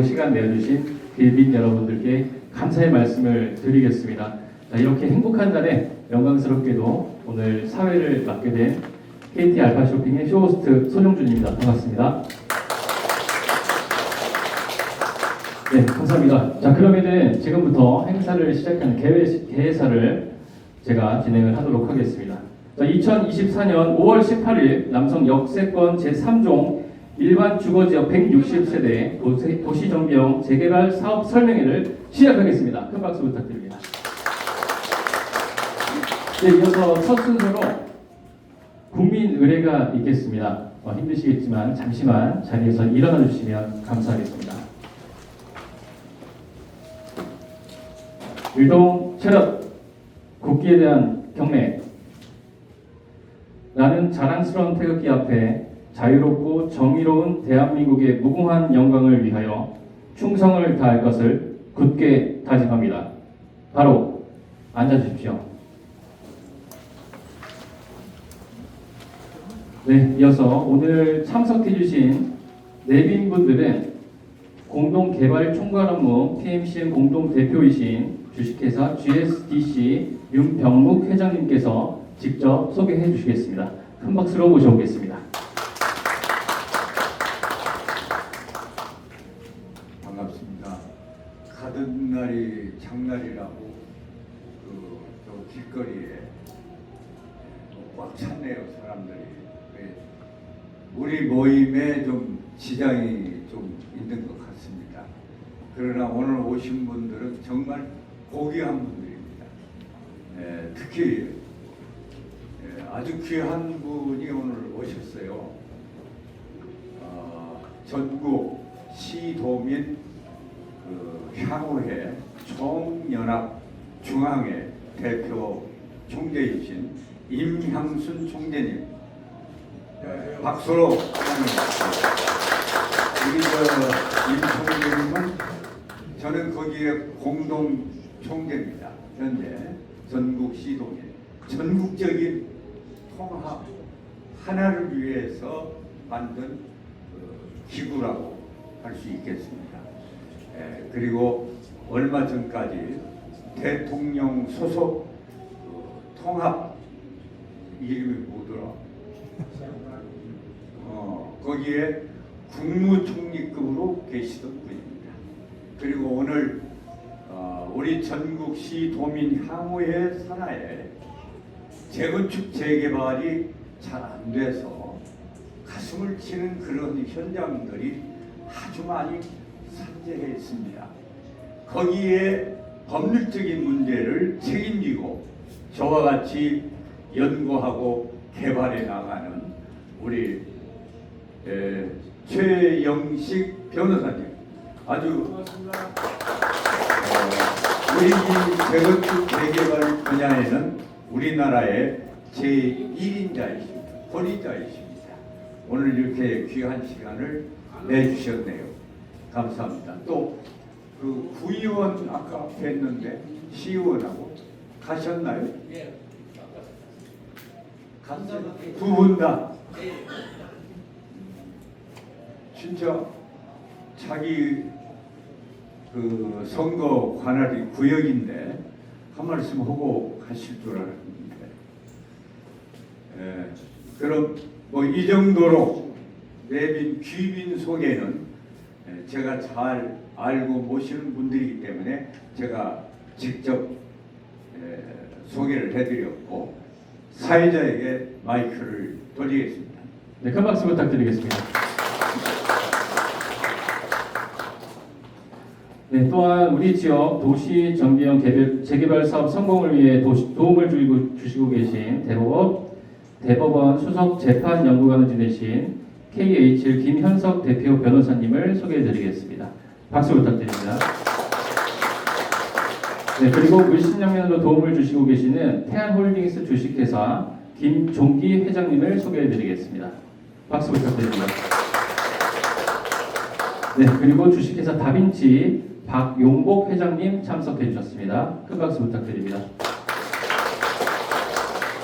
시간 내어주신 빌빈 여러분들께 감사의 말씀을 드리겠습니다. 자, 이렇게 행복한 날에 영광스럽게도 오늘 사회를 맡게 된 KT 알파 쇼핑의 쇼호스트 손용준입니다. 반갑습니다. 네, 감사합니다. 자, 그러면은 지금부터 행사를 시작하는 개회사를 제가 진행을 하도록 하겠습니다. 자, 2024년 5월 18일 남성 역세권 제3종 일반 주거지역 160세대 도시정비형 재개발 사업 설명회를 시작하겠습니다. 큰 박수 부탁드립니다. 네, 이어서 첫 순서로 국민 의례가 있겠습니다. 힘드시겠지만 잠시만 자리에서 일어나 주시면 감사하겠습니다. 일동 체력 국기에 대한 경례. 나는 자랑스러운 태극기 앞에 자유롭고 정의로운 대한민국의 무궁한 영광을 위하여 충성을 다할 것을 굳게 다짐합니다. 바로 앉아주십시오. 네, 이어서 오늘 참석해주신 내빈분들은 공동개발총괄업무 PMCN 공동대표이신 주식회사 GSDC 윤병묵 회장님께서 직접 소개해 주시겠습니다. 큰 박수로 모셔오겠습니다. 반갑습니다. 가던 날이 장날이라고 저 길거리에 꽉 찼네요, 사람들이. 우리 모임에 좀 지장이 좀 있는 것 같습니다. 그러나 오늘 오신 분들은 정말 고귀한 분들입니다. 특히 아주 귀한 분이 오늘 오셨어요. 전국 시도민 향후회 총연합 중앙회 대표 총재이신 임향순 총재님, 박수로 환영합니다. 우리 임 총재님은 저는 거기에 공동 총재입니다. 현재 전국 시도민 전국적인 통합 하나를 위해서 만든 기구라고 할 수 있겠습니다. 그리고 얼마 전까지 대통령 소속 통합 이름이 뭐더라? 거기에 국무총리급으로 계시던 분입니다. 그리고 오늘 우리 전국시 도민 향후회 산하에 재건축 재개발이 잘 안 돼서 가슴을 치는 그런 현장들이 아주 많이 산재해 있습니다. 거기에 법률적인 문제를 책임지고 저와 같이 연구하고 개발해 나가는 우리 최영식 변호사님, 아주 우리 이 재건축 재개발 분야에는 우리나라의 제1인자이십니다. 권위자이십니다. 오늘 이렇게 귀한 시간을 내주셨네요. 감사합니다. 또 그 구의원 아까 앞에 했는데 시의원하고 가셨나요? 예. 두 분 다. 진짜 자기 그 선거 관할이 구역인데 한 말씀 하고 가실 줄 알았는데. 그럼 뭐 이 정도로 내빈 귀빈 소개는 제가 잘 알고 모시는 분들이기 때문에 제가 직접 소개를 해드렸고 사회자에게 마이크를 돌리겠습니다. 네, 큰 박수 부탁드리겠습니다. 네, 또한 우리 지역 도시 정비형 재개발 사업 성공을 위해 도움을 주시고 계신 대법원 수석 재판연구관을 지내신 KH 김현석 대표 변호사님을 소개해드리겠습니다. 박수 부탁드립니다. 네, 그리고 물신양면으로 도움을 주시고 계시는 태안홀딩스 주식회사 김종기 회장님을 소개해드리겠습니다. 박수 부탁드립니다. 네, 그리고 주식회사 다빈치 박용복 회장님 참석해 주셨습니다. 큰 박수 부탁드립니다.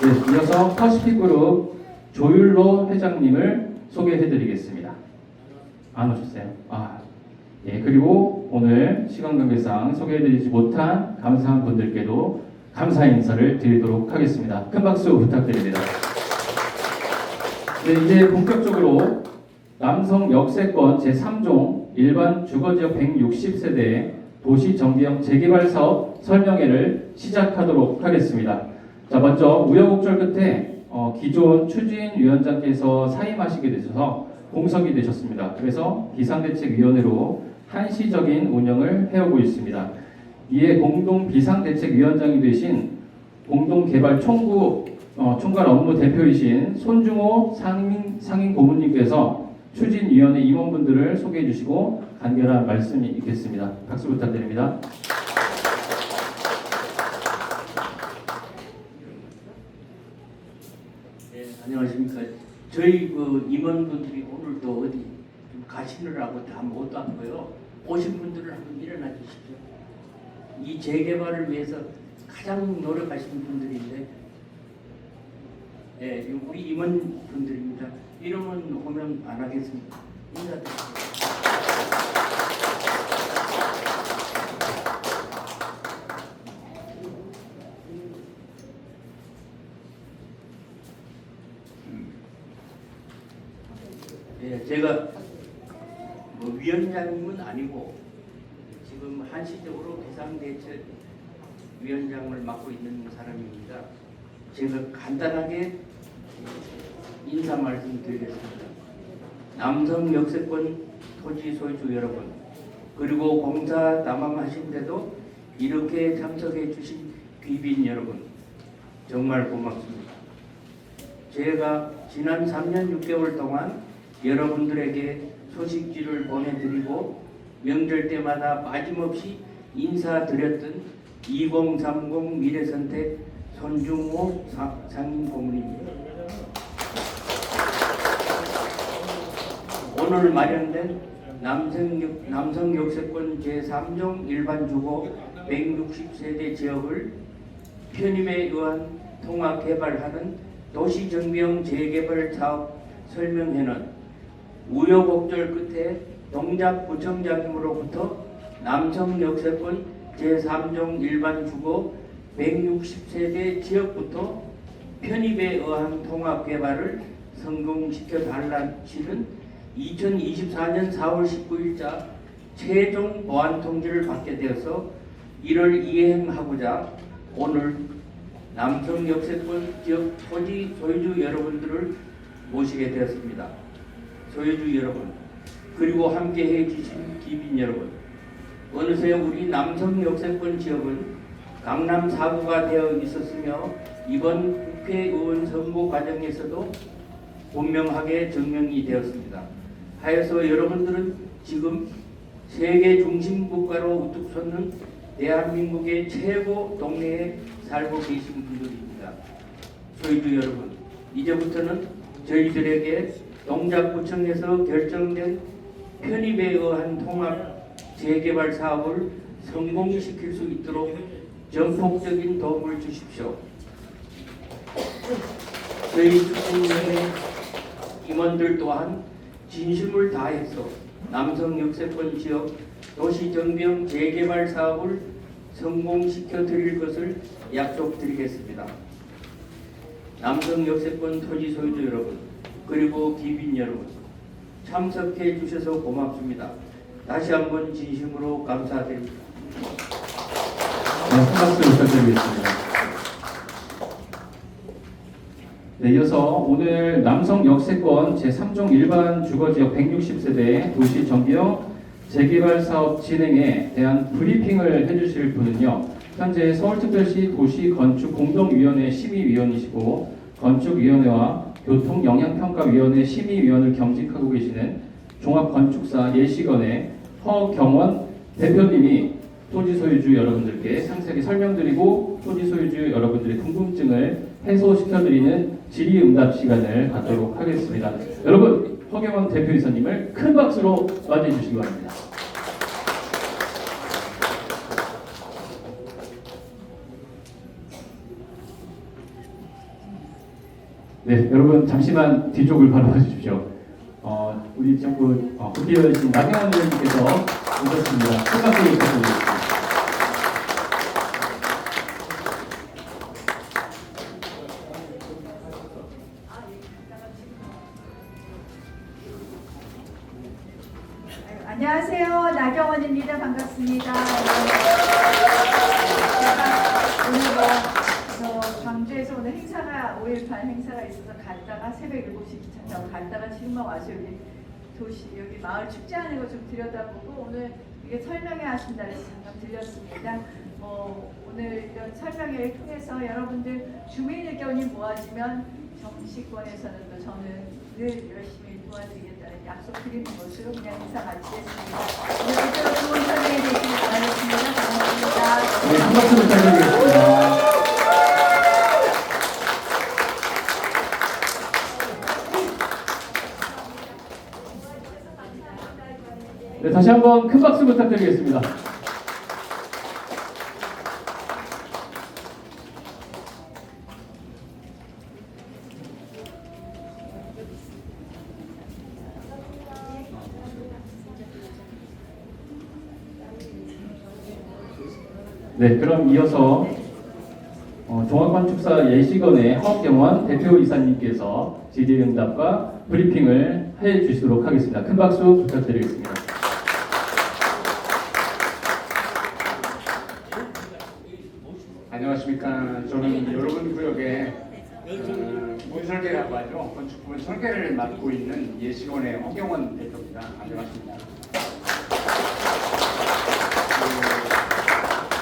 네, 이어서 퍼시픽그룹 조율로 회장님을 소개해 드리겠습니다. 안 오셨어요? 예, 그리고 오늘 시간 관계상 소개해드리지 못한 감사한 분들께도 감사 인사를 드리도록 하겠습니다. 큰 박수 부탁드립니다. 네, 이제 본격적으로 남성 역세권 제3종 일반 주거지역 160세대의 도시정비형 재개발 사업 설명회를 시작하도록 하겠습니다. 자, 먼저 우여곡절 끝에 기존 추진위원장께서 사임하시게 되셔서 공석이 되셨습니다. 그래서 비상대책위원회로 한시적인 운영을 해오고 있습니다. 이에 공동 비상대책위원장이 되신 공동개발총괄 업무 대표이신 손중호 상임 고문님께서 추진위원회 임원분들을 소개해 주시고 간결한 말씀이 있겠습니다. 박수 부탁드립니다. 네, 안녕하십니까. 저희 그 임원분들이 오늘 또 어디 좀 가시느라고 다 못 왔고요. 오신 분들을 한번 일어나 주십시오. 이 재개발을 위해서 가장 노력하시는 분들인데, 예, 우리 임원분들입니다. 이름은 호명 안 하겠습니다. 인사드립니다. 예, 제가 뭐 위원장님은 아니고 지금 한시적으로 비상대책위원장을 맡고 있는 사람입니다. 제가 간단하게 인사 말씀드리겠습니다. 남성 역세권 토지 소유주 여러분, 그리고 공사 담당하신데도 이렇게 참석해 주신 귀빈 여러분, 정말 고맙습니다. 제가 지난 3년 6개월 동안 여러분들에게 소식지를 보내드리고 명절 때마다 빠짐없이 인사드렸던 2030 미래선택 손중호 상임 고문입니다. 오늘 마련된 남성 역세권 제3종 일반 주거 160세대 지역을 편입에 의한 통합 개발하는 도시정비형 재개발 사업 설명회는 우여곡절 끝에 동작구청장님으로부터 남성 역세권 제3종 일반 주거 160세대 지역부터 편입에 의한 통합 개발을 성공시켜 달라시는 2024년 4월 19일자 최종 보안 통지를 받게 되어서 이를 이행하고자 오늘 남성 역세권 지역 토지 소유주 여러분들을 모시게 되었습니다. 소유주 여러분, 그리고 함께해 주신 기빈 여러분, 어느새 우리 남성 역세권 지역은 강남 4구가 되어 있었으며 이번 국회의원 선거 과정에서도 분명하게 증명이 되었습니다. 하여서 여러분들은 지금 세계 중심 국가로 우뚝 솟는 대한민국의 최고 동네에 살고 계신 분들입니다. 소유주 여러분, 이제부터는 저희들에게 동작구청에서 결정된 편입에 의한 통합 재개발 사업을 성공시킬 수 있도록 전폭적인 도움을 주십시오. 저희 추진위원회 임원들 또한 진심을 다해서 남성 역세권 지역 도시정비형 재개발 사업을 성공시켜 드릴 것을 약속드리겠습니다. 남성 역세권 토지 소유주 여러분, 그리고 기빈 여러분, 참석해 주셔서 고맙습니다. 다시 한번 진심으로 감사드립니다. 네, 한 박수 부탁드리겠습니다. 네, 이어서 오늘 남성 역세권 제3종 일반 주거지역 160세대 도시정비형 재개발 사업 진행에 대한 브리핑을 해주실 분은요, 현재 서울특별시 도시건축공동위원회 심의위원이시고 건축위원회와 교통영향평가위원회 심의위원을 겸직하고 계시는 종합건축사 예시건의 허경원 대표님이 토지 소유주 여러분들께 상세하게 설명드리고 토지 소유주 여러분들의 궁금증을 해소시켜드리는 질의응답 시간을 갖도록 하겠습니다. 여러분, 허경원 대표이사님을 큰 박수로 맞이해 주시기 바랍니다. 네, 여러분 잠시만 뒤쪽을 바라봐 주십시오. 우리 정부 국회의원이신 나경원 의원님께서 오셨습니다. 큰 박수 부탁드리겠습니다. 안녕하세요. 나경원입니다. 반갑습니다. 제가 오늘 광주에서 오늘 행사가 5.18 행사가 있어서 갔다가 새벽 7시 기차 타고 갔다가 지금만 와서 여기 여기 마을 축제하는 거 좀 들여다보고 오늘 이게 설명회 하신다 해서 잠깐 들렸습니다. 오늘 이런 설명회를 통해서 여러분들 주민 의견이 모아지면 정치권에서는 또 저는 늘 열심히 도와드리겠다는 약속 드리는 것으로 그냥 인사 마치겠습니다. 오늘 이대로 좋은 설명회 되시길 바라겠습니다. 고맙습니다. 네, 큰 박수 부탁드리겠습니다. 네, 다시 한번 큰 박수 부탁드리겠습니다. 네, 그럼 이어서 종합건축사 예식원의 허경원 대표이사님께서 질의응답과 브리핑을 해주시도록 하겠습니다. 큰 박수 부탁드리겠습니다. 안녕하십니까. 저는 여러분 구역에 문설계라고 하죠. 건축부문 설계를 맡고 있는 예식원의 허경원 대표입니다. 안녕하십니까.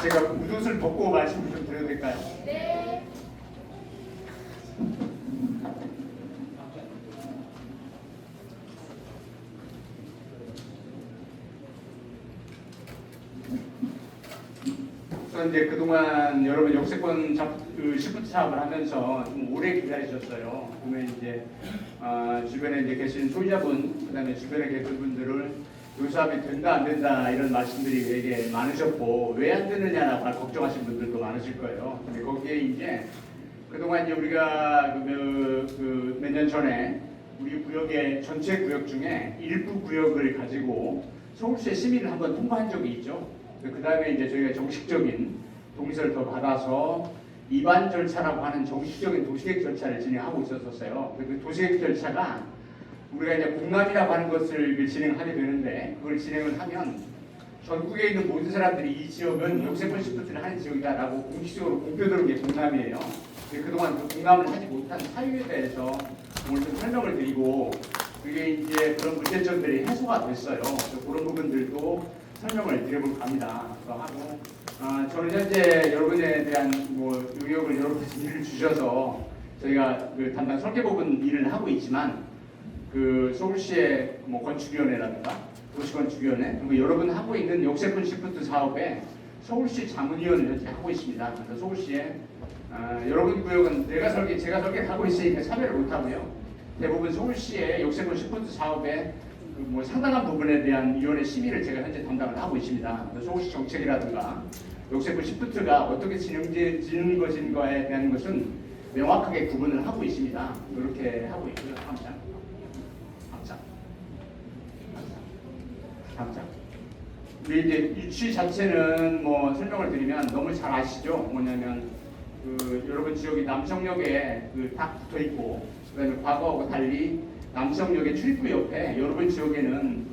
제가 웃옷을 벗고 말씀을 좀 드려도 될까요? 네. 우선 이제 그동안 여러분 역세권 시프트 사업을 하면서 좀 오래 기다리셨어요. 그러면 이제 주변에 이제 계신 소유자분, 그다음에 주변에 계신 분들을 이 사업이 된다 안 된다 이런 말씀들이 되게 많으셨고 왜 안 되느냐라고 걱정하신 분들도 많으실 거예요. 근데 거기에 이제 그동안 이제 우리가 몇 년 전에 우리 구역의 전체 구역 중에 일부 구역을 가지고 서울시의 심의를 한번 통과한 적이 있죠. 그 다음에 이제 저희가 정식적인 동의서를 더 받아서 입안 절차라고 하는 정식적인 도시계획 절차를 진행하고 있었어요. 그 도시계획 절차가 우리가 이제 공람이라고 하는 것을 진행하게 되는데 그걸 진행을 하면 전국에 있는 모든 사람들이 이 지역은 역세권 시프트를 하는 지역이다라고 공식적으로 공표되는 게 공람이에요. 그동안 그 공람을 하지 못한 사유에 대해서 오늘 좀 설명을 드리고 그게 이제 그런 문제점들이 해소가 됐어요. 그런 부분들도 설명을 드려볼까 합니다. 하고 저는 현재 여러분에 대한 의혹을 여러분께서 일을 주셔서 저희가 그 담당 설계 부분 일을 하고 있지만 그 서울시의 건축위원회라든가 도시건축위원회 그리고 여러분 하고 있는 역세권 시프트 사업에 서울시 자문위원을 현재 하고 있습니다. 그래서 서울시에 여러분 구역은 제가 설계를 하고 있으니까 참여를 못하고요. 대부분 서울시의 역세권 시프트 사업에 상당한 부분에 대한 위원회 심의를 제가 현재 담당을 하고 있습니다. 서울시 정책이라든가 역세권 시프트가 어떻게 진행되는 것인가에 대한 것은 명확하게 구분을 하고 있습니다. 이렇게 하고 있고요. 당장. 우리 이제 유치 자체는 설명을 드리면 너무 잘 아시죠? 뭐냐면 여러분 지역이 남성역에 딱 붙어 있고 그다음에 과거하고 달리 남성역의 출입구 옆에 여러분 지역에는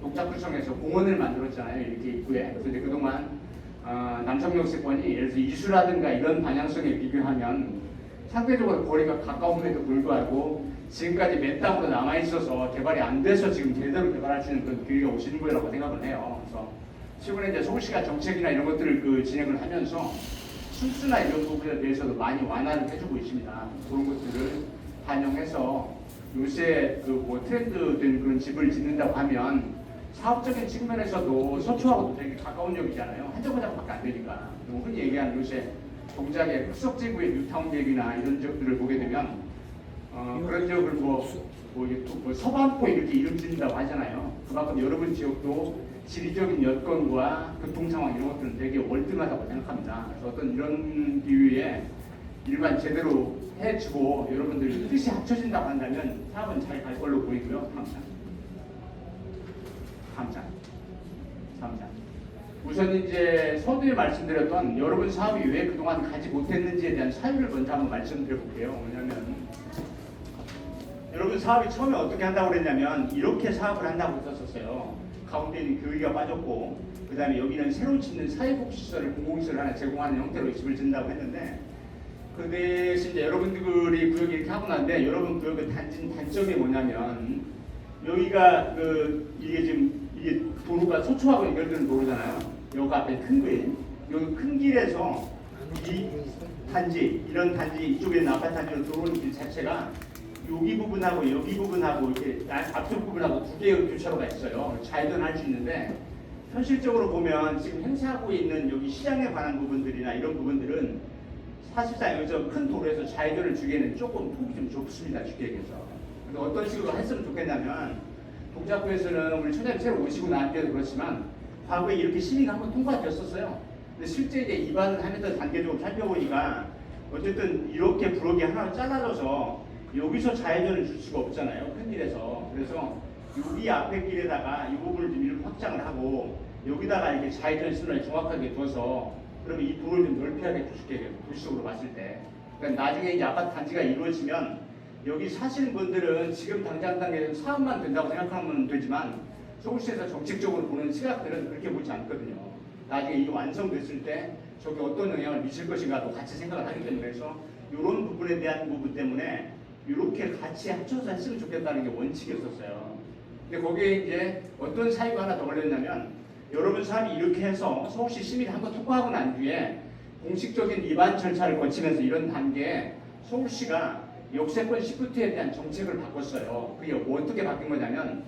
녹작구청에서 공원을 만들었잖아요. 이렇게 입구에. 그래서 이제 그동안 남성역 세권이 예를 들어서 이수라든가 이런 방향성에 비교하면 상대적으로 거리가 가까움에도 불구하고 지금까지 맨땅으로 남아 있어서 개발이 안 돼서 지금 제대로 개발할 수 있는 그런 기회가 오시는 거라고 생각을 해요. 그래서 최근에 이제 서울시가 정책이나 이런 것들을 진행을 하면서 순수나 이런 부분에 대해서도 많이 완화를 해주고 있습니다. 그런 것들을 반영해서 요새 트렌드된 그런 집을 짓는다고 하면 사업적인 측면에서도 서초하고도 되게 가까운 역이잖아요. 한 정거장밖에 안 되니까. 흔히 얘기하는 요새 동작의 흑석지구의 뉴타운 얘기나 이런 지역들을 보게 되면 그런 지역을 서반포 이렇게 이름 짓는다고 하잖아요. 그만큼 여러분 지역도 지리적인 여건과 교통 상황 이런 것들은 되게 월등하다고 생각합니다. 그래서 어떤 이런 기회에 일반 제대로 해주고 여러분들이 뜻이 합쳐진다고 한다면 사업은 잘 갈 걸로 보이고요. 항상. 감사합니다. 우선 이제 서두에 말씀드렸던 여러분 사업이 왜 그동안 가지 못했는지에 대한 사유를 먼저 한번 말씀드려볼게요. 왜냐하면 여러분 사업이 처음에 어떻게 한다고 그랬냐면 이렇게 사업을 한다고 했었어요. 가운데 있는 교육이 빠졌고 그 다음에 여기는 새로 짓는 사회복지시설을 공공시설 하나 제공하는 형태로 집을 짓는다고 했는데 그 대신 이제 여러분들이 구역이 이렇게 하고 났는데 여러분 구역의 단점이 뭐냐면 여기가 이게 지금 이게 도로가 소초하고 연결되는 도로잖아요. 여기 앞에 큰 길, 여기 큰 길에서 이 단지 이런 단지 이쪽에 있는 아파트 단지로 들어오는 길 자체가 여기 부분하고 여기 부분하고 이렇게 앞쪽 부분하고 두 개의 교차로가 있어요. 좌회전할 수 있는데 현실적으로 보면 지금 행사하고 있는 여기 시장에 관한 부분들이나 이런 부분들은 사실상 여기서 큰 도로에서 좌회전을 주기에는 조금 폭이 좀 좁습니다. 쉽게 얘기해서. 그래서 어떤 식으로 했으면 좋겠냐면 동작구에서는 우리 처장님 새로 오시고 나한테도 그렇지만 과거에 이렇게 시민가 한번 통과되었었어요. 근데 실제 이제 입안을 하면서 단계적으로 살펴보니까 어쨌든 이렇게 부럭이 하나 잘라져서 여기서 좌회전을 줄 수가 없잖아요. 큰 길에서. 그래서 여기 앞에 길에다가 이 부분을 좀 이렇게 확장을 하고 여기다가 이렇게 좌회전 신호를 정확하게 둬서 그러면 이 도로를 좀 넓혀야겠죠. 쉽게 도시적으로 봤을 때. 그러니까 나중에 이 아파트 단지가 이루어지면 여기 사시는 분들은 지금 당장 단계에서 사업만 된다고 생각하면 되지만 서울시에서 정책적으로 보는 시각들은 그렇게 보지 않거든요. 나중에 이게 완성됐을 때 저게 어떤 영향을 미칠 것인가도 같이 생각을 하기 때문에 그래서 이런 부분에 대한 부분 때문에 이렇게 같이 합쳐서 했으면 좋겠다는 게 원칙이었었어요. 근데 거기에 이제 어떤 사유가 하나 더 걸렸냐면 여러분 사업이 이렇게 해서 서울시 시민이 한번 통과하고 난 뒤에 공식적인 입안 절차를 거치면서 이런 단계에 서울시가 역세권 시프트에 대한 정책을 바꿨어요. 그게 어떻게 바뀐 거냐면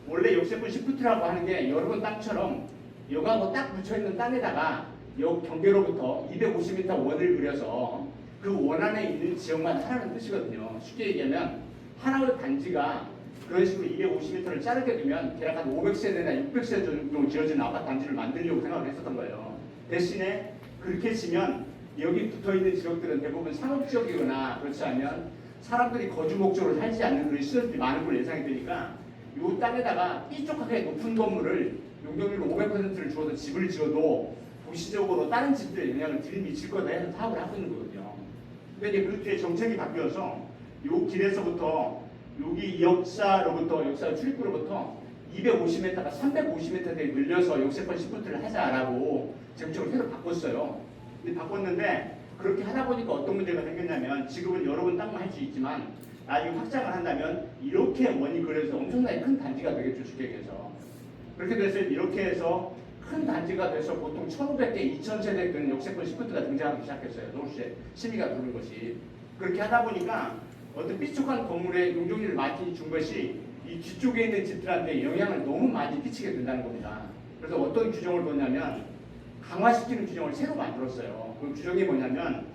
원래 역세권 시프트라고 하는 게 여러분 땅처럼 여기하고 딱 붙여있는 땅에다가 역 경계로부터 250m 원을 그려서 그 원 안에 있는 지역만 하라는 뜻이거든요. 쉽게 얘기하면 하나의 단지가 그런 식으로 250m를 자르게 되면 대략 한 500세대나 600세대 정도 지어진 아파트 단지를 만들려고 생각을 했었던 거예요. 대신에 그렇게 치면 여기 붙어있는 지역들은 대부분 상업지역이거나 그렇지 않으면 사람들이 거주 목적으로 살지 않는 그런 시설들이 많은 걸로 예상이 되니까 이 땅에다가 삐쪽하게 높은 건물을 용적률로 500%를 주어도 집을 지어도 도시적으로 다른 집들에 영향을 들이미칠 거다 해서 사업을 하고 있는 거거든요. 근데 이제 그 뒤에 정책이 바뀌어서 이 길에서부터 여기 역사 출입구로부터 250m가 350m에 늘려서 역세권 시프트를 하자라고 정책을 새로 바꿨어요. 근데 바꿨는데 그렇게 하다 보니까 어떤 문제가 생겼냐면 지금은 여러분 땅만 할 수 있지만 나중에 확장을 한다면 이렇게 원이 그려서 엄청나게 큰 단지가 되겠죠. 쉽게 얘기해서. 그렇게 돼서 이렇게 해서 큰 단지가 돼서 보통 1,500개, 2,000세대 되는 역세권 시프트가 등장하기 시작했어요. 서울시에 심의가 도는 것이. 그렇게 하다 보니까 어떤 삐죽한 건물에 용적률을 많이 준 것이 이 뒤쪽에 있는 집들한테 영향을 너무 많이 끼치게 된다는 겁니다. 그래서 어떤 규정을 뒀냐면 강화시키는 규정을 새로 만들었어요. 그 규정이 뭐냐면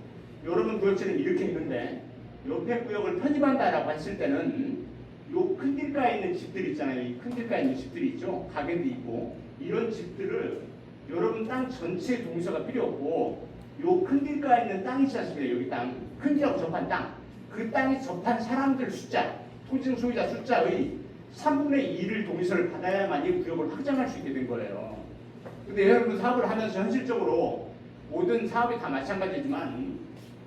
여러분 구역처럼 이렇게 있는데 옆에 구역을 편입한다라고 했을 때는 요 큰 길가에 있는 집들이 있잖아요. 이 큰 길가에 있는 집들이 있죠. 가게도 있고 이런 집들을 여러분 땅 전체 동의서가 필요 없고 요 큰 길가에 있는 땅이 있지 않습니까? 여기 땅, 큰 길하고 접한 땅, 그 땅에 접한 사람들 숫자, 토지 소유자 숫자의 3분의 2를 동의서를 받아야만 이 구역을 확장할 수 있게 된 거예요. 근데 여러분 사업을 하면서 현실적으로 모든 사업이 다 마찬가지지만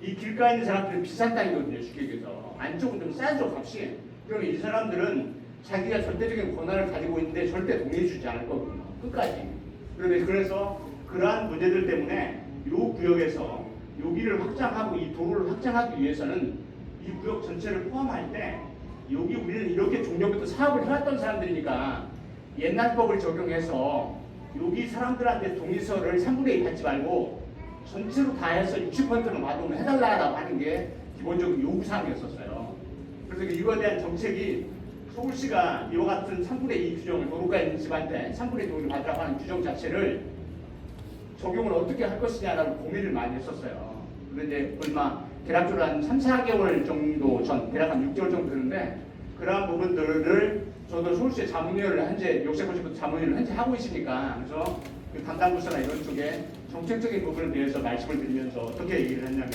이 길가에 있는 사람들은 비싼 땅이거든요. 쉽게 얘기해서 안쪽은 좀 싸죠 값이. 그러면 이 사람들은 자기가 절대적인 권한을 가지고 있는데 절대 동의해주지 않을 거거든요. 끝까지. 그래서 그러한 문제들 때문에 이 구역에서 여기를 확장하고 이 도로를 확장하기 위해서는 이 구역 전체를 포함할 때 여기 우리는 이렇게 종전부터 사업을 해왔던 사람들이니까 옛날 법을 적용해서 여기 사람들한테 동의서를 3분의 2 받지 말고 전체로 다 해서 60%는 받으면 해달라고 하는 게 기본적인 요구사항이었었어요. 그래서 이거에 대한 정책이 서울시가 이와 같은 3분의 2 규정을 도로가에 있는 집한테 3분의 2 동의를 받으라고 하는 규정 자체를 적용을 어떻게 할 것이냐라고 고민을 많이 했었어요. 그런데 얼마 대략적으로 한 3, 4개월 정도 전, 대략 한 6개월 정도 되는데 그러한 부분들을 저도 서울시의 자문위원을 현재 역세권시부터 자문위원을 현재 하고 있으니까 그래서 그 담당 부서나 이런 쪽에 정책적인 부분에 대해서 말씀을 드리면서 어떻게 얘기를 했냐면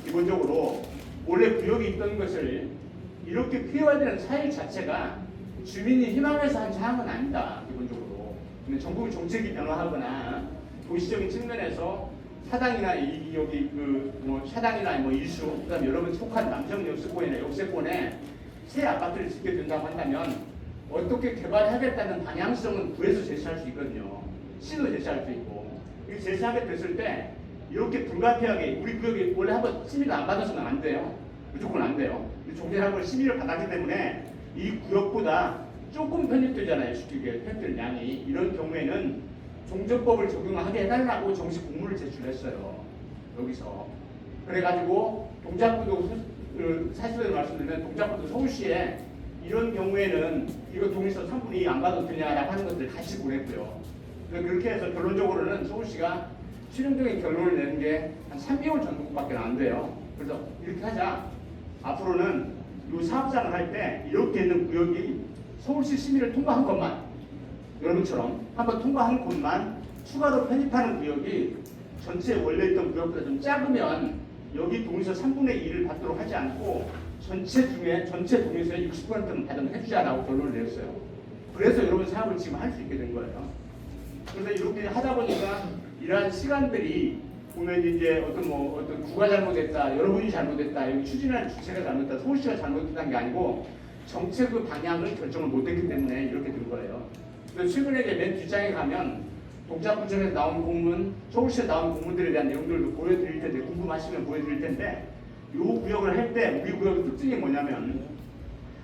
기본적으로 원래 구역이 있던 것을 이렇게 피해야 되는 사유 자체가 주민이 희망해서 한 사항은 아니다. 기본적으로 근데 정부 정책이 변화하거나 도시적인 측면에서 사당이나 여기 뭐 사당이나 뭐 일수, 그다음 여러분 속한 남성 역세권에 새 아파트를 짓게 된다고 한다면 어떻게 개발하겠다는 방향성은 구에서 제시할 수 있거든요. 시도 제시할 수 있고. 이 제시하게 됐을 때 이렇게 불가피하게 우리 구역이 원래 한번 심의를 안 받아서는 안 돼요. 무조건 안 돼요. 종전하고 심의를 받았기 때문에 이 구역보다 조금 편입되잖아요. 쉽게 편입될 양이. 이런 경우에는 종전법을 적용하게 해달라고 정식 공문을 제출했어요. 여기서. 그래가지고 동작구도 사실대로 말씀드리면 동작구도 서울시에 이런 경우에는 이거 동의서 3분의 2 안 받아도 되냐라고 하는 것들 같이 보냈고요. 그렇게 해서 결론적으로는 서울시가 실용적인 결론을 내는 게 한 3개월 전국밖에 안 돼요. 그래서 이렇게 하자. 앞으로는 이 사업장을 할 때 이렇게 있는 구역이 서울시 심의를 통과한 것만, 여러분처럼 한번 통과한 곳만 추가로 편입하는 구역이 전체 원래 있던 구역보다 좀 작으면 여기 동의서 3분의 2를 받도록 하지 않고 전체 동의서의 60%는 받으면 해주자라고 결론을 내렸어요. 그래서 여러분 사업을 지금 할 수 있게 된 거예요. 그래서 이렇게 하다 보니까 이러한 시간들이 보면 이제 어떤 구가 잘못했다, 여러분이 잘못했다, 여기 추진하는 주체가 잘못했다, 서울시가 잘못했다는 게 아니고 정책의 방향을 결정을 못했기 때문에 이렇게 된 거예요. 그래서 최근에 이제 맨 뒷장에 가면 동작구청에서 나온 공문, 서울시에 나온 공문들에 대한 내용들도 보여드릴 텐데, 궁금하시면 보여드릴 텐데, 이 구역을 할 때 우리 구역의 특징이 뭐냐면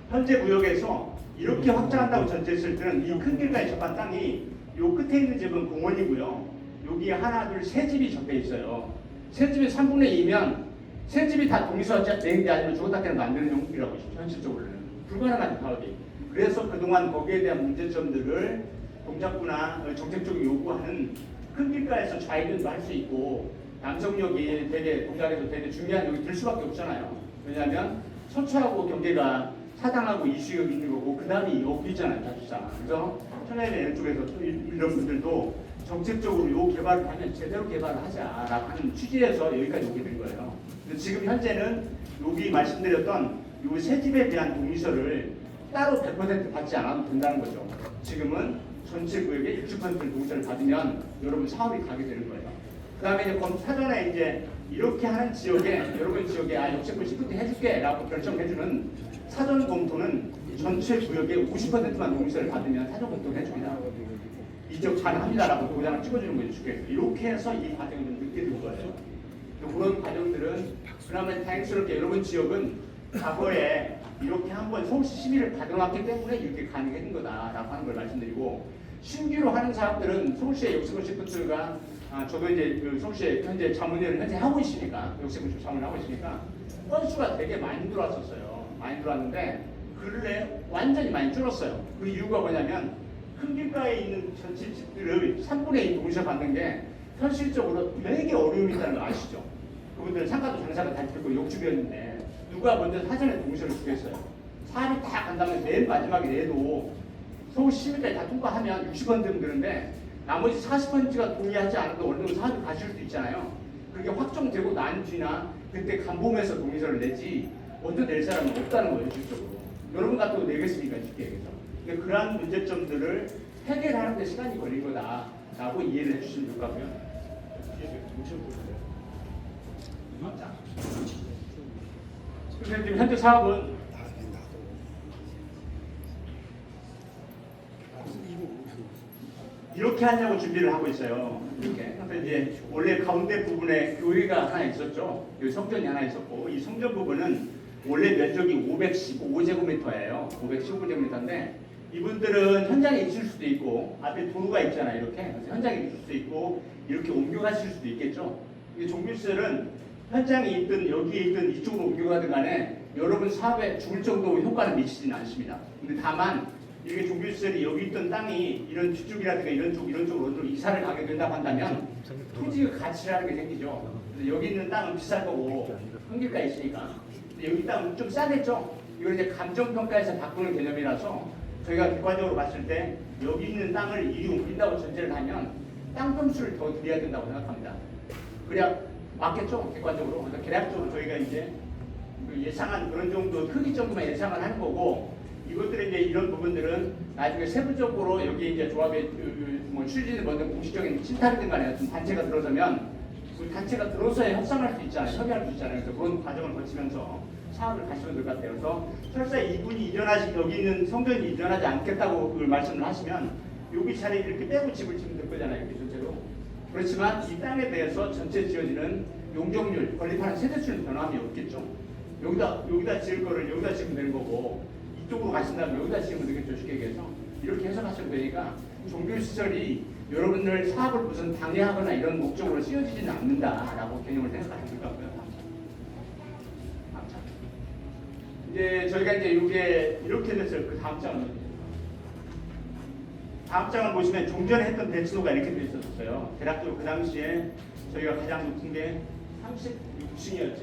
현재 구역에서 이렇게 확장한다고 전제했을 때는 이 큰 길가에 접한 땅이 요 끝에 있는 집은 공원이고요. 여기 하나, 둘, 세 집이 접해 있어요. 세 집이 3분의 2면 세 집이 다 동의서 낸 게 아니면 주거단계를 만드는 용이라고 있죠. 현실적으로는 불가능한 파업이. 그래서 그동안 거기에 대한 문제점들을 동작구나 정책적으로 요구하는 큰 길가에서 좌회전도 할 수 있고 남성역이 되게 동작에서 되게 중요한 역이 될 수밖에 없잖아요. 왜냐하면 서초하고 경계가 사당하고 이수역이 있는 거고 그 다음이 여기 있잖아요. 사실상. 그래서 천혜의 쪽에서 이런 분들도 정책적으로 요 개발을 하면 제대로 개발을 하자라고 하는 취지에서 여기까지 오게 된 거예요. 근데 지금 현재는 여기 말씀드렸던 요 세 집에 대한 동의서를 따로 100% 받지 않아도 된다는 거죠. 지금은 전체 구역의 60% 동의서를 받으면 여러분 사업이 가게 되는 거예요. 그 다음에 이제 사전에 이제 이렇게 하는 지역에 여러분 지역에 역세권 시프트 해줄게라고 결정해주는 사전 검토는 전체 구역의 50%만 동의서를 받으면 사전 검토를 해줍니다. 이쪽 가능합니다라고 도장을 찍어주는 거죠. 주께서. 이렇게 해서 이 과정을 좀 늦게 된 거예요. 그런 과정들은 그나마 다행스럽게 여러분 지역은 과거에 이렇게 한번 서울시 심의를 받아놨기 때문에 이렇게 가능해진 거다라고 하는 걸 말씀드리고, 신규로 하는 사업들은 서울시의 역세권 시프트가 저도 이제 그 서울시에 현재 자문위원을 현재 하고 있으니까 역세권 시프트 자문을 하고 있으니까 건수가 되게 많이 들어왔었어요. 많이 들어왔는데 근래 완전히 많이 줄었어요. 그 이유가 뭐냐면 큰 길가에 있는 전체 집들을 3분의 2 동의서 받는 게 현실적으로 되게 어려움이 있다는 거 아시죠? 그분들은 상가도 장사가 다 있고 욕주변인데 누가 먼저 사전에 동의서를 주겠어요. 사업이 다 간 다음에 맨 마지막에 내도 서울시 심의까지 다 통과하면 60% 되는데 나머지 40%가 동의하지 않아도 어느 정도 사업이 가실 수도 있잖아요. 그게 확정되고 난 뒤나 그때 간봄에서 동의서를 내지 먼저 낼 사람은 없다는 거예요. 실적으로. 여러분 같아도 내겠습니까? 쉽게 얘기해서. 그러한 문제점들을 해결하는 데 시간이 걸린 거다라고 이해를 해주시면 좋을 것 같고요. 그래서 지금 현재 사업은 이렇게 하려고 준비를 하고 있어요. 이렇게. 그래서 이제 원래 가운데 부분에 교회가 하나 있었죠. 여기 성전이 하나 있었고 이 성전 부분은 원래 면적이 515제곱미터예요. 515제곱미터인데 이분들은 현장에 있을 수도 있고 앞에 도로가 있잖아요. 이렇게 그래서 현장에 있을 수도 있고 이렇게 옮겨가실 수도 있겠죠. 이 종밀설은 현장에 있든 여기에 있든 이쪽으로 옮겨가든 간에 여러분 사업에 죽을 정도 효과는 미치지는 않습니다. 근데 다만 이게 종밀설이 여기 있던 땅이 이런 뒤쪽이라든가 이런 쪽으로 이사를 가게 된다고 한다면 토지의 가치라는 게 생기죠. 그래서 여기 있는 땅은 비쌀 거고 한길가 있으니까 여기 땅은 좀 싸겠죠. 이걸 이제 감정평가에서 바꾸는 개념이라서 저희가 객관적으로 봤을 때 여기 있는 땅을 이리 옮긴다고 전제를 하면 땅 점수를 더 드려야 된다고 생각합니다. 그래야 맞겠죠? 객관적으로. 그래서 계략적으로 저희가 이제 예상한 그런 정도 크기 정도만 예상을 하는 거고 이것들은 이제 이런 부분들은 나중에 세부적으로 여기 이제 조합의 뭐 추진이 뭐든 공식적인 실타리든 간에 어떤 단체가 들어서면 그 단체가 들어서야 협상할 수 있잖아요. 협의할 수 있잖아요. 그래서 그런 과정을 거치면서 사업을 가시면 될 것 같아요. 그래서 설사 이분이 여기 있는 성전이 이전하지 않겠다고 그 말씀을 하시면 여기 차례 이렇게 빼고 집을 지으면 될 거잖아요. 여기 전체로. 그렇지만 이 땅에 대해서 전체 지어지는 용적률, 건립하는 세대수는 변함이 없겠죠. 여기다 지을 거를 여기다 지으면 되는 거고 이쪽으로 가신다면 여기다 지으면 되겠죠. 쉽게 얘기해서. 이렇게 해석하시면 되니까 종교시설이 여러분들 사업을 무슨 방해하거나 이런 목적으로 쓰여지지는 않는다라고 개념을 생각하시면 될 것 같고요. 이제 저희가 이제 이게 이렇게 됐어요. 그 다음 장을 보시면 종전에 했던 대치도가 이렇게 되어 있었어요. 대략적으로 그 당시에 저희가 가장 높은 게 36층이었지.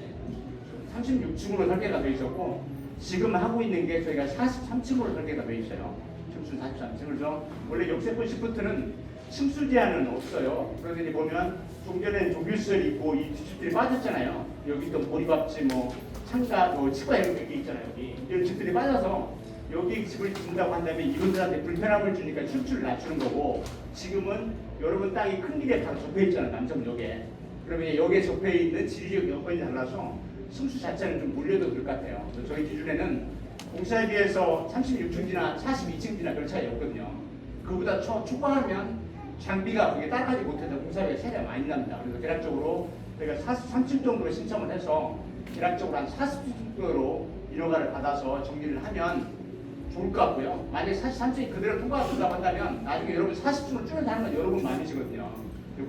36층으로 설계가 되어 있었고 지금 하고 있는 게 저희가 43층으로 설계가 되어 있어요. 층수 43층. 그래서 원래 역세권 시프트는 층수 제한은 없어요. 그런데 보면 종전에는 종교시설이 있고 이 집들이 빠졌잖아요. 여기 또 보리밥집, 뭐 창가, 뭐 치과 이런 게 있잖아요. 여기 이런 집들이 빠져서 여기 집을 짓는다고 한다면 이분들한테 불편함을 주니까 층수를 낮추는 거고 지금은 여러분 땅이 큰 길에 바로 접해 있잖아요. 남성역에. 그러면 여기에 접해 있는 지리적 여건이 달라서 층수 자체는 좀 올려도 될 것 같아요. 저희 기준에는 공사에 비해서 36층지나 42층지나 별 차이 없거든요. 그보다 초과하면 장비가 그게 따라가지 못해서 공사비가 차이가 많이 납니다. 그래서 대략적으로 저희가 43층 정도로 신청을 해서 대략적으로 한 40층 정도로 인허가를 받아서 정리를 하면 좋을 것 같고요. 만약에 43층이 그대로 통과가 된다고 한다면 나중에 여러분 40층을 줄여서 하는 건 여러분 마음이시거든요.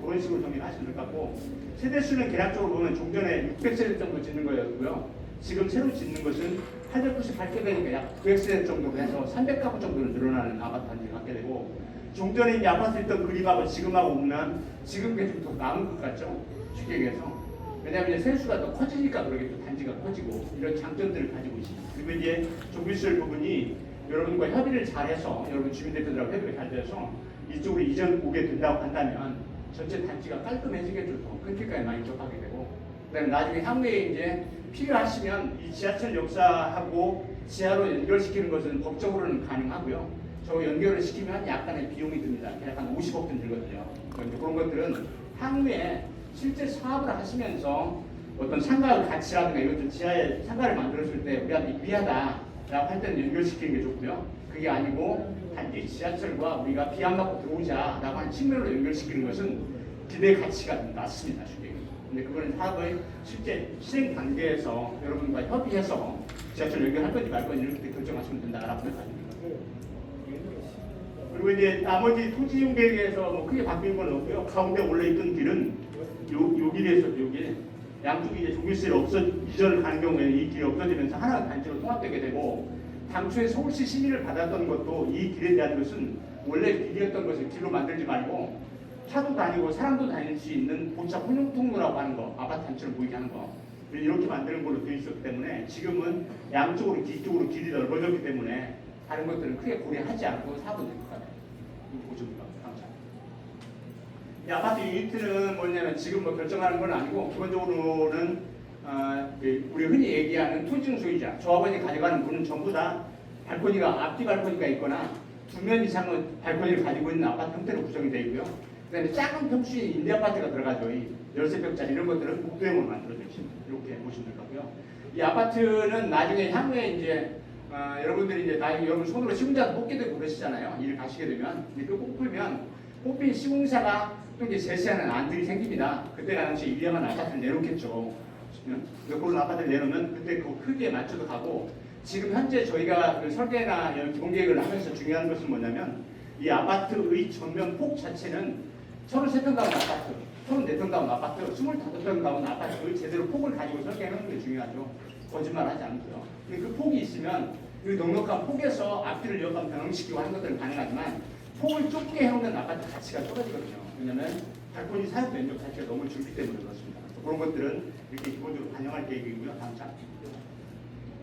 그런 식으로 정리를 하시면 될 것 같고 세대수는 계략적으로 보면 종전에 600세대 정도 짓는 거였고요. 지금 새로 짓는 것은 898개 되니까 약 900세대 정도 해서 300가구 정도로 늘어나는 아파트 단지를 갖게 되고 종전에 이제 아파트 있던 그림하고 지금하고 보면 지금 게 좀 더 나은 것 같죠? 쉽게 얘기해서. 왜냐하면 이제 세수가 더 커지니까 그러겠죠. 단지가 커지고 이런 장점들을 가지고 있습니다. 그리고 이제 종교시설 부분이 여러분과 협의를 잘해서 여러분 주민대표들하고 협의를 잘 돼서 이쪽으로 이전 오게 된다고 한다면 전체 단지가 깔끔해지겠죠. 더 끊길까지 많이 접하게 되고 그다음에 나중에 향후에 이제 필요하시면 이 지하철 역사하고 지하로 연결시키는 것은 법적으로는 가능하고요. 저 연결을 시키면 약간의 비용이 듭니다. 약 한 50억 돈 들거든요. 그런 것들은 향후에 실제 사업을 하시면서 어떤 상가 가치라든가 이것들 지하에 상가를 만들었을 때 우리한테 유리하다라고 할 때는 연결시키는 게 좋고요. 그게 아니고 단지 지하철과 우리가 비 안 맞고 들어오자라고 하는 측면으로 연결시키는 것은 기대 가치가 좀 낮습니다. 쉽게. 근데 그거는 사업의 실제 실행 단계에서 여러분과 협의해서 지하철 연결할 건지 말 건지 이렇게 결정하시면 된다라고 생각합니다. 그리고 이제 나머지 토지 이용 계획에서 뭐 크게 바뀐 건 없고요. 가운데 원래 있던 길은 요 길에서 여기 양쪽이 이제 종교시설 이전을 가는 경우에는 이 길이 없어지면서 하나의 단지로 통합되게 되고 당초에 서울시 심의를 받았던 것도 이 길에 대한 것은 원래 길이었던 것을 길로 만들지 말고 차도 다니고 사람도 다닐 수 있는 보차 혼용통로라고 하는 거, 아파트 단지를 보이게 하는 거 이렇게 만드는 걸로 되어 있었기 때문에 지금은 양쪽으로 뒤쪽으로 길이 넓어졌기 때문에 다른 것들은 크게 고려하지 않고 사업은 될 것 같아요. 보십니다. 감사합니다. 이 아파트 유니트는 뭐냐면 지금 뭐 결정하는 건 아니고 기본적으로는 우리 흔히 얘기하는 토지증 소유자, 조합원이 가져가는 분은 전부 다 발코니가 앞뒤 발코니가 있거나 2면 이상의 발코니를 가지고 있는 아파트 형태로 구성이 되어 있고요. 그다음에 작은 평수의 임대 아파트가 들어가죠. 이 13평짜리 이런 것들은 복도형으로 만들어져 있습니다. 이렇게 보시면 될 거고요. 이 아파트는 나중에 향후에 이제 여러분들이 이제 여러분 손으로 시공자 뽑게 되고 그러시잖아요. 일 가시게 되면 그 뽑힌 시공사가 또 이제 제시하는 안들이 생깁니다. 그때 당시 유명한 아파트를 내놓겠죠. 그런 아파트를 내놓으면 그때 그 크기에 맞춰서 가고 지금 현재 저희가 그 설계나 기본 계획을 하면서 중요한 것은 뭐냐면 이 아파트의 전면 폭 자체는 33평 가운 아파트, 34평 가운 아파트, 25평 가운 아파트를 제대로 폭을 가지고 설계하는 게 중요하죠. 거짓말하지 않고요. 그 폭이 있으면 그 넉넉한 폭에서 앞뒤를 약간 변형시키고 하는 것들은 가능하지만 폭을 좁게 해놓는 아파트 가치가 떨어지거든요. 왜냐하면 발코니 사용 면적 자체가 너무 줄기 때문에 그렇습니다. 그런 것들은 이렇게 기본적으로 반영할 계획이고요. 다음 장.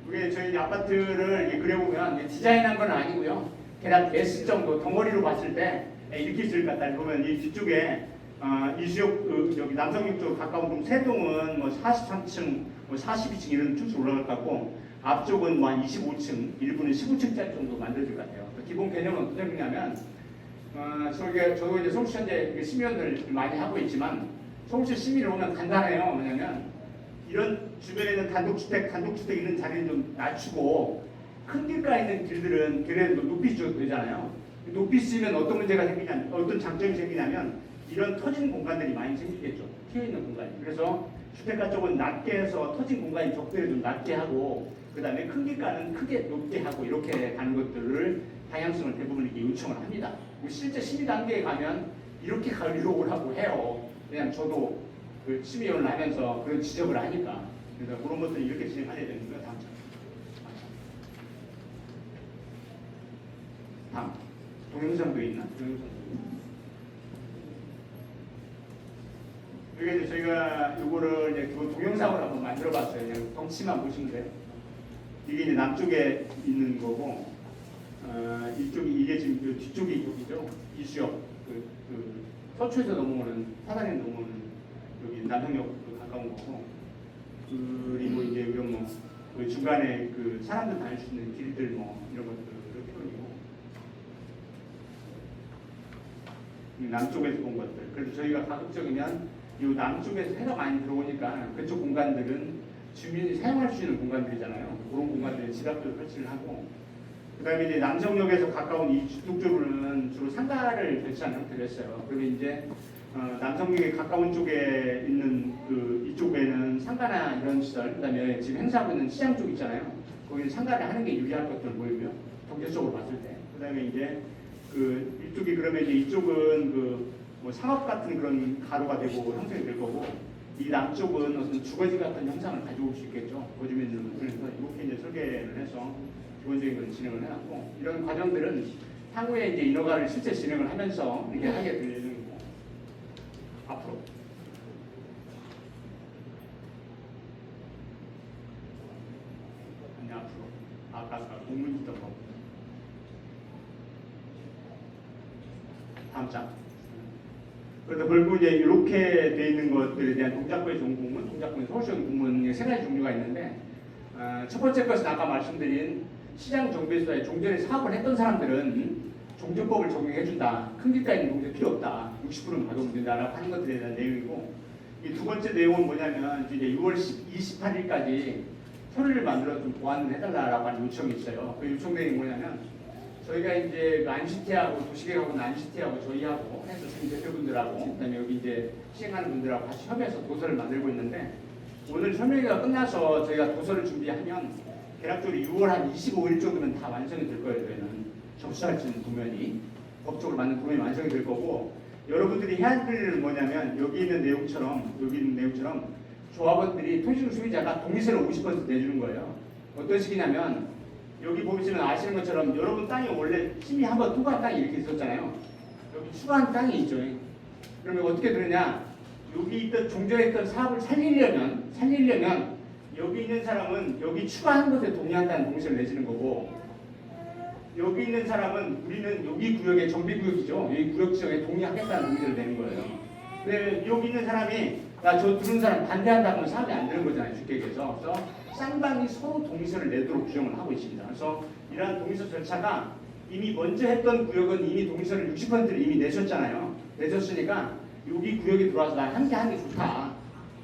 그게 저희 아파트를 그려보면 디자인한 건 아니고요. 대략 S 정도 덩어리로 봤을 때 이렇게 있을 것 같다. 보면 이 뒤쪽에 이수역 여기 남성역 쪽 가까운 동 세동은 뭐 43층, 뭐 42층 이런 층수 올라갈 것 같고 앞쪽은 뭐 한 25층, 일부는 15층짜리 정도 만들어질 것 같아요. 기본 개념은 어떤 개념이냐면 저도 이제 서울시현재 시민을 많이 하고 있지만 서울시 시민을 오면 간단해요. 뭐냐면 이런 주변에 있는 단독주택 있는 자리는 좀 낮추고 큰 길가에 있는 길들은 그래도 높이 줘도 되잖아요. 높이 쓰면 어떤 문제가 생기냐, 어떤 장점이 생기냐면 이런 터진 공간들이 많이 생기겠죠. 튀어 있는 공간이. 그래서 주택가 쪽은 낮게 해서 터진 공간이 적절히 좀 낮게 하고 그 다음에 큰 길가는 크게 높게 하고 이렇게 가는 것들을 방향성을 대부분 이렇게 요청을 합니다. 실제 심의 단계에 가면 이렇게 가려고 하고 해요. 그냥 저도 그 심의위원을 하면서 그런 지적을 하니까. 그래서 그런 것들을 이렇게 진행해야 되는 거예요. 다음. 동영상도 있나? 여기 이제 저희가 이거를 이제 그 동영상으로 한번 만들어봤어요. 그냥 덩치만 보시면 돼요. 이게 이제 남쪽에 있는 거고, 이게 지금 그 뒤쪽이 이쪽이죠. 이수역, 그 서초에서 넘어오는 사단에 넘어오는 여기 남성역 가까운 거고, 그리고 이제 이런 그 중간에 그 사람들 다닐 수 있는 길들 뭐 이런 것들을 표현이고, 남쪽에서 본 것들. 그래서 저희가 가급적이면 이 남쪽에서 해가 많이 들어오니까 그쪽 공간들은 주민이 사용할 수 있는 공간들이잖아요. 그런 공간들에 지압도 설치를 하고, 그 다음에 이제 남성역에서 가까운 이 북쪽으로는 주로 상가를 배치하는 형태를 했어요. 그러면 이제 남성역에 가까운 쪽에 있는 그 이쪽에는 상가나 이런 시설, 그 다음에 지금 행사하고 있는 시장 쪽 있잖아요. 거기는 상가를 하는 게 유리할 것들 보이고요. 경제적으로 봤을 때. 그 다음에 이제 그 이쪽이 그러면 이제 이쪽은 그 뭐 상업 같은 그런 가로가 되고 형성이 될 거고, 이 남쪽은 어떤 주거지 같은 형상을 가져올 수 있겠죠. 거주민들은. 그래서 이렇게 이제 설계를 해서 기본적인 걸 진행을 해놨고, 이런 과정들은 향후에 이제 인허가를 실제 진행을 하면서 이렇게 하게 될 예정이고. 앞으로. 아니, 앞으로. 아까 공문 있던 거. 다음 장. 그래서 결국 이제 이렇게 돼 있는 것들에 대한 동작구의 종공문, 동작구의 서울시형 공문 세 가지 종류가 있는데, 첫 번째 것은 아까 말씀드린 시장 정비소에 종전에 사업을 했던 사람들은 종전법을 적용해준다. 큰 길가에 있는 종전 필요 없다. 60%는 가져오면 된다라고 하는 것들에 대한 내용이고, 이 두 번째 내용은 뭐냐면 이제 6월 28일까지 서류를 만들어 좀 보완을 해달라고 하는 요청이 있어요. 그 요청 내용이 뭐냐면, 저희가 이제 안시티하고 도시계획하고 안시티하고 저희하고 해서 지금 대표분들하고 그다음에 여기 이제 시행하는 분들하고 같이 협의해서 도서를 만들고 있는데, 오늘 설명회가 끝나서 저희가 도서를 준비하면 대략적으로 6월 한 25일 정도면 다 완성이 될 거예요. 저희는 접수할 수 있는 도면이 법적으로 맞는 도면이 완성이 될 거고, 여러분들이 해야 할 일은 뭐냐면 여기 있는 내용처럼 조합원들이 토지주 소유자가 동의세를 50% 내주는 거예요. 어떤 식이냐면 여기 보시면 아시는 것처럼 여러분 땅이 원래 심의 한번 통과한 땅이 이렇게 있었잖아요. 여기 추가한 땅이 있죠. 그러면 어떻게 되느냐? 여기 있던 종전했던 사업을 살리려면 여기 있는 사람은 여기 추가한 것에 동의한다는 동의세를 내시는 거고, 여기 있는 사람은 우리는 여기 구역의 정비구역이죠. 여기 구역 지정에 동의하겠다는 동의세를 내는 거예요. 근데 여기 있는 사람이 나 저 들은 사람 반대한다고 하면 사업이 안 되는 거잖아요. 주택에서. 그래서 쌍방이 서로 동의서를 내도록 규정을 하고 있습니다. 그래서 이러한 동의서 절차가 이미 먼저 했던 구역은 이미 동의서를 60%를 이미 내셨잖아요. 내셨으니까 여기 구역에 들어와서 난 함께 하는 게 좋다.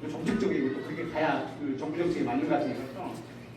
정책적이고 또 그렇게 가야 그 정부 정책에 맞는 것 같으니까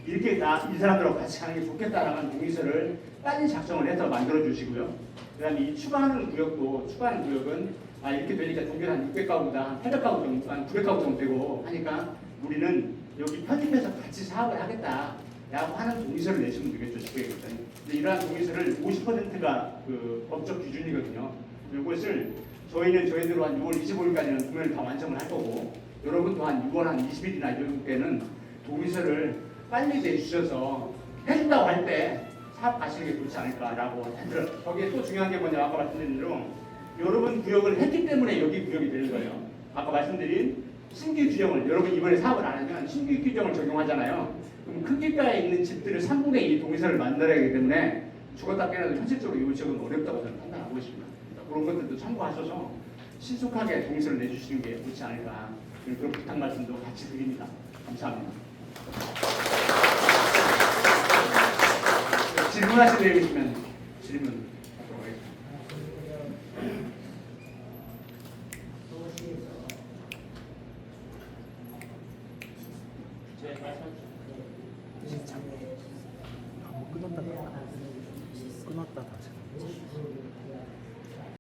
이렇게 이 사람들하고 같이 가는 게 좋겠다라는 동의서를 빨리 작성을 해서 만들어 주시고요. 그다음에 이 추가하는 구역은 이렇게 되니까 종전 한 600가구보다 한 800가구 정도, 한 900가구 정도 되고 하니까 우리는 여기 편입해서 같이 사업을 하겠다라고 하는 동의서를 내시면 되겠죠. 쉽게 얘기했더니. 근데 이러한 동의서를 50%가 그 법적 기준이거든요. 이것을 저희대로 한 6월 25일까지는 도면을 다 완성을 할 거고, 여러분도 한 6월 한 20일이나 이런 때는 동의서를 빨리 내주셔서 해준다고 할 때 사업 가시는 게 좋지 않을까라고 하더라고요. 거기에 또 중요한 게 뭐냐, 아까 말씀드린 대로 여러분 구역을 했기 때문에 여기 구역이 되는 거예요. 아까 말씀드린 신규 규정을, 여러분 이번에 사업을 안 하면 신규 규정을 적용하잖아요. 그럼 큰 길가에 있는 집들을 3분의 2 동의서를 만들어야 하기 때문에 죽었다 깨어나도 현실적으로 이 지역은 어렵다고 저는 판단하고 있습니다. 그런 것들도 참고하셔서 신속하게 동의서를 내주시는 게 좋지 않을까, 그런 부탁 말씀도 같이 드립니다. 감사합니다. 질문하실 내용 있으면 질문 하도록 하겠습니다. 끊었다 다시.